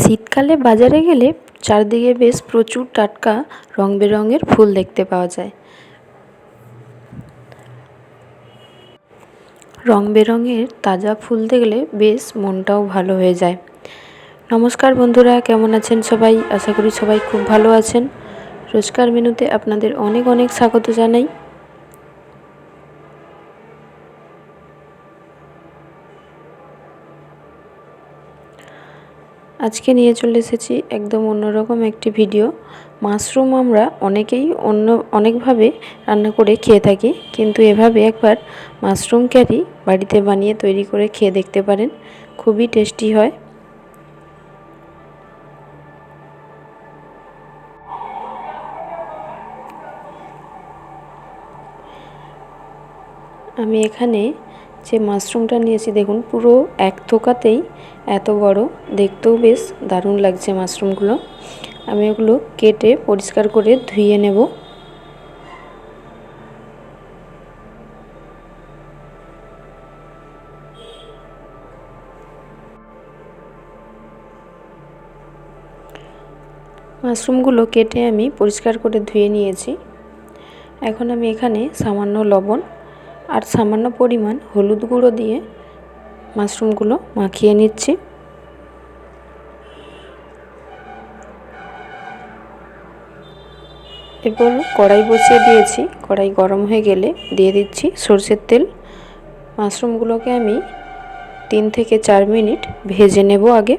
শীতকালে বাজারে গেলে চারদিকে বেশ প্রচুর টাটকা রং বেরঙের ফুল দেখতে পাওয়া যায়। রং বেরঙের তাজা ফুল দেখলে বেশ মনটাও ভালো হয়ে যায়। নমস্কার বন্ধুরা, কেমন আছেন সবাই? আশা করি সবাই খুব ভালো আছেন। রোজকার মেনুতে আপনাদের অনেক অনেক স্বাগত জানাই। আজকে নিয়ে চলে এসেছি একদম অন্যরকম একটি ভিডিও। মাশরুম আমরা অনেকেই অনেকভাবে রান্না করে খেয়ে থাকি, কিন্তু এভাবে একবার মাশরুম কারি বাড়িতে বানিয়ে তৈরি করে খেয়ে দেখতে পারেন, খুবই টেস্টি হয়। আমি এখানে যে মাশরুমটা নিয়েছি দেখুন, পুরো এক থোকাতেই এত বড়, দেখতেও বেশ দারুণ লাগছে মাশরুমগুলো। আমি ওগুলো কেটে পরিষ্কার করে ধুয়ে নেব। মাশরুমগুলো কেটে আমি পরিষ্কার করে ধুয়ে নিয়েছি। এখন আমি এখানে সামান্য লবণ আর সামান্য পরিমাণ হলুদ গুঁড়ো দিয়ে মাশরুমগুলো মাখিয়ে নিচ্ছি। এরপর কড়াই বসিয়ে দিয়েছি। কড়াই গরম হয়ে গেলে দিয়ে দিচ্ছি সরষের তেল। মাশরুমগুলোকে আমি 3 থেকে 4 মিনিট ভেজে নেব আগে।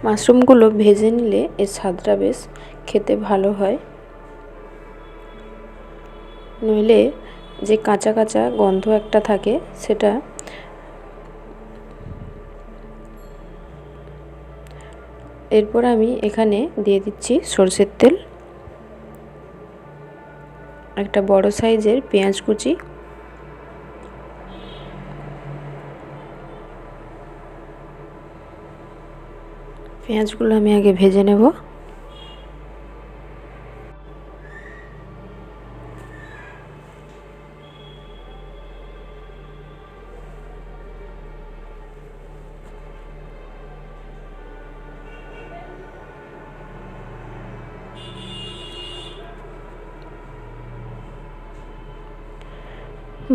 মাশরুমগুলো ভেজে নিলে এর স্বাদটা বেশ খেতে ভালো হয়, নইলে যে কাঁচা কাঁচা গন্ধ একটা থাকে সেটা। এরপর আমি এখানে দিয়ে দিচ্ছি সরষের তেল, একটা বড় সাইজের পেঁয়াজ কুচি, পেঁয়াজগুলো আমি আগে ভেজে নেব।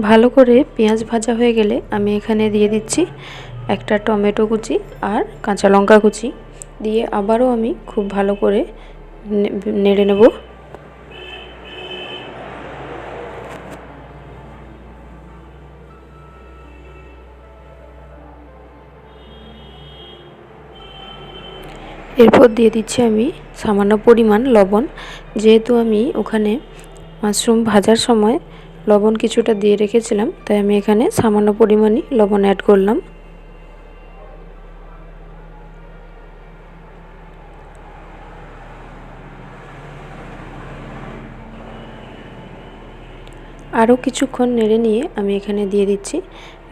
ভালো করে পেঁয়াজ ভাজা হয়ে গেলে আমি এখানে দিয়ে দিচ্ছি একটা টমেটো কুচি আর কাঁচা লঙ্কা কুচি, দিয়ে আবারও আমি খুব ভালো করে নেড়ে নেব। এরপর দিয়ে দিচ্ছি আমি সামান্য পরিমাণ লবণ। যেহেতু আমি ওখানে মাশরুম ভাজার সময় লবণ কিছুটা দিয়ে রেখেছিলাম, তাই আমি এখানে সামান্য পরিমাণই লবণ অ্যাড করলাম। আরও কিছুক্ষণ নেড়ে নিয়ে আমি এখানে দিয়ে দিচ্ছি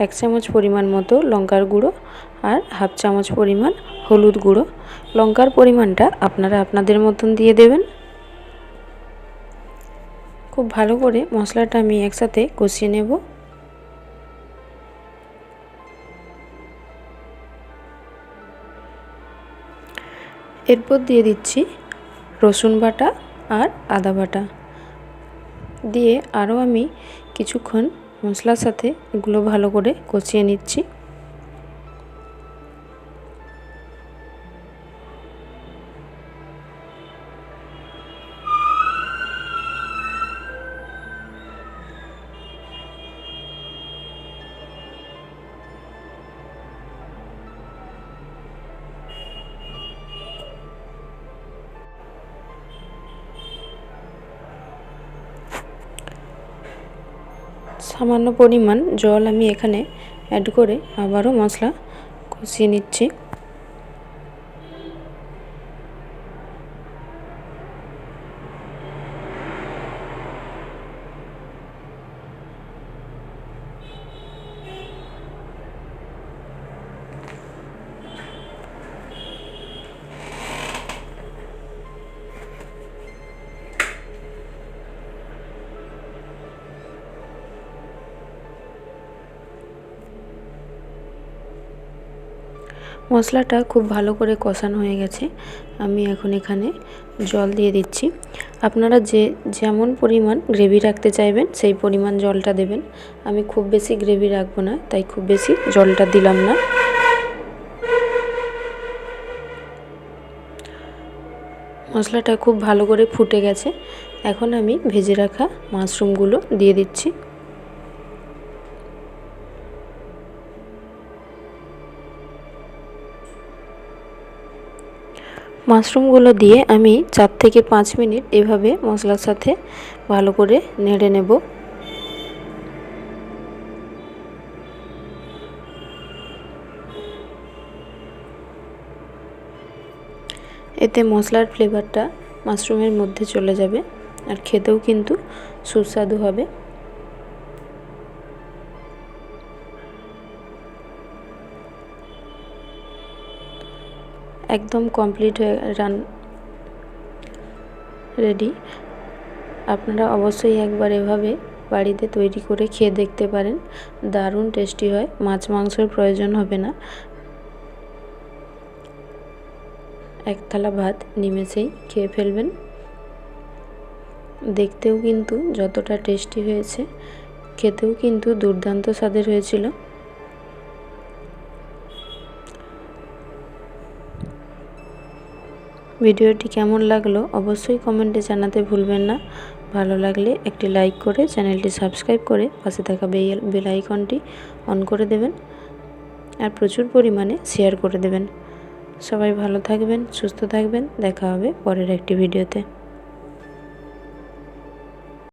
1 চামচ পরিমাণ মতো লঙ্কার গুঁড়ো আর হাফ চামচ পরিমাণ হলুদ গুঁড়ো। লঙ্কার পরিমাণটা আপনারা আপনাদের মতন দিয়ে দেবেন। খুব ভালো করে মশলাটা আমি একসাথে কষিয়ে নেব। এরপর দিয়ে দিচ্ছি রসুন বাটা আর আদা বাটা, দিয়ে আরও আমি কিছুক্ষণ মশলার সাথে এগুলো ভালো করে কষিয়ে নিচ্ছি। সামান্য পরিমাণ জল আমি এখানে অ্যাড করে আবারও মশলা কষিয়ে নিচ্ছি। মশলাটা খুব ভালো করে কষানো হয়ে গেছে। আমি এখন এখানে জল দিয়ে দিচ্ছি। আপনারা যেমন পরিমাণ গ্রেভি রাখতে চাইবেন সেই পরিমাণ জলটা দেবেন। আমি খুব বেশি গ্রেভি রাখবো না, তাই খুব বেশি জলটা দিলাম না। মশলাটা খুব ভালো করে ফুটে গেছে। এখন আমি ভেজে রাখা মাশরুমগুলো দিয়ে দিচ্ছি। মাশরুমগুলো দিয়ে আমি 4 থেকে 5 মিনিট এভাবে মশলার সাথে ভালো করে নেড়ে নেব। এতে মশলার ফ্লেভারটা মাশরুমের মধ্যে চলে যাবে আর খেতেও কিন্তু সুস্বাদু হবে। একদম কমপ্লিট হয়ে রেডি। আপনারা অবশ্যই একবার এভাবে বাড়িতে তৈরি করে খেয়ে দেখতে পারেন। দারুণ টেস্টি হয়, মাছ মাংসের প্রয়োজন হবে না। এক থালা ভাত নিমেষেই খেয়ে ফেলবেন। দেখতেও কিন্তু যতটা টেস্টি হয়েছে, খেতেও কিন্তু দুর্দান্ত স্বাদের হয়েছিল। ভিডিওটি কেমন লাগলো অবশ্যই কমেন্টে জানাতে ভুলবেন না। ভালো লাগলে একটি লাইক করে চ্যানেলটি সাবস্ক্রাইব করে পাশে থাকা বেল আইকনটি অন করে দেবেন আর প্রচুর পরিমাণে শেয়ার করে দেবেন। সবাই ভালো থাকবেন, সুস্থ থাকবেন। দেখা হবে পরের একটি ভিডিওতে।